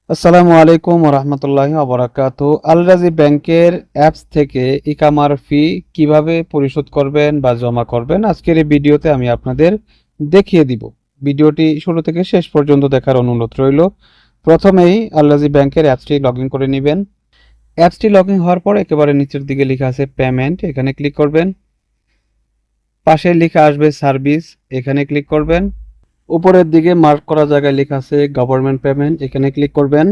আসসালামু আলাইকুম রহমতুল্লাহি ওয়া আল রাজি ব্যাংকের অ্যাপস থেকে ইকামার ফি কিভাবে পরিশোধ করবেন বা জমা করবেন আজকের এই ভিডিওতে আমি আপনাদের দেখিয়ে দিব। ভিডিওটি শুরু থেকে শেষ পর্যন্ত দেখার অনুরোধ রইল। প্রথমেই আল রাজি ব্যাংকের অ্যাপসটি লগ ইন করে নেবেন। অ্যাপসটি লগ ইন হওয়ার পর একেবারে নিচের দিকে লেখা আছে পেমেন্ট, এখানে ক্লিক করবেন। পাশে লেখা আসবে সার্ভিস, এখানে ক্লিক করবেন। উপরের দিকে মার্ক করা জায়গায় লেখা আছে গভর্নমেন্ট পেমেন্ট, এখানে ক্লিক করবেন।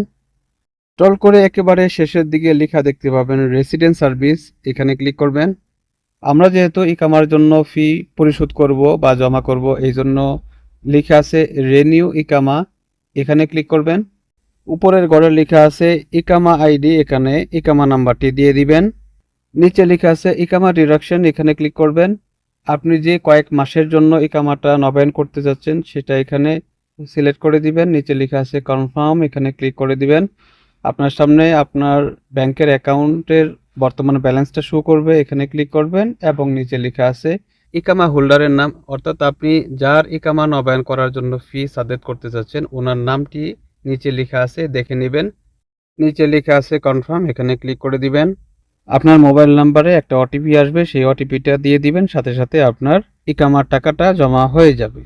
স্ক্রল করে একেবারে শেষের দিকে লেখা দেখতে পাবেন রেসিডেন্ট সার্ভিস, এখানে ক্লিক করবেন। আমরা যেহেতু ইকামার জন্য ফি পরিশোধ করব বা জমা করব, এই জন্য লেখা আছে রেনিউ ইকামা, এখানে ক্লিক করবেন। উপরের ঘরে লেখা আছে ইকামা আইডি, এখানে ইকামা নাম্বারটি দিয়ে দিবেন। নিচে লেখা আছে ইকামা ডিডাকশন, এখানে ক্লিক করবেন। আপনি যে কয়েক মাসের জন্য ইকামাটা নবায়ন করতে যাচ্ছেন সেটা এখানে সিলেক্ট করে দিবেন। নিচে লেখা আছে কনফার্ম, এখানে ক্লিক করে দিবেন। আপনার সামনে আপনার ব্যাংকের অ্যাকাউন্টের বর্তমান ব্যালেন্সটা শো করবে, এখানে ক্লিক করবেন এবং নিচে লেখা আছে ইকামা হোল্ডারের নাম, অর্থাৎ আপনি যার ইকামা নবায়ন করার জন্য ফি সাদেত করতে যাচ্ছেন ওনার নামটি নিচে লেখা আছে দেখে নেবেন। নিচে লেখা আছে কনফার্ম, এখানে ক্লিক করে দিবেন। আপনার মোবাইল নাম্বারে একটা ওটিপি আসবে, সেই ওটিপিটা দিয়ে দিবেন, সাথে সাথে আপনার ইকামার টাকাটা জমা হয়ে যাবে।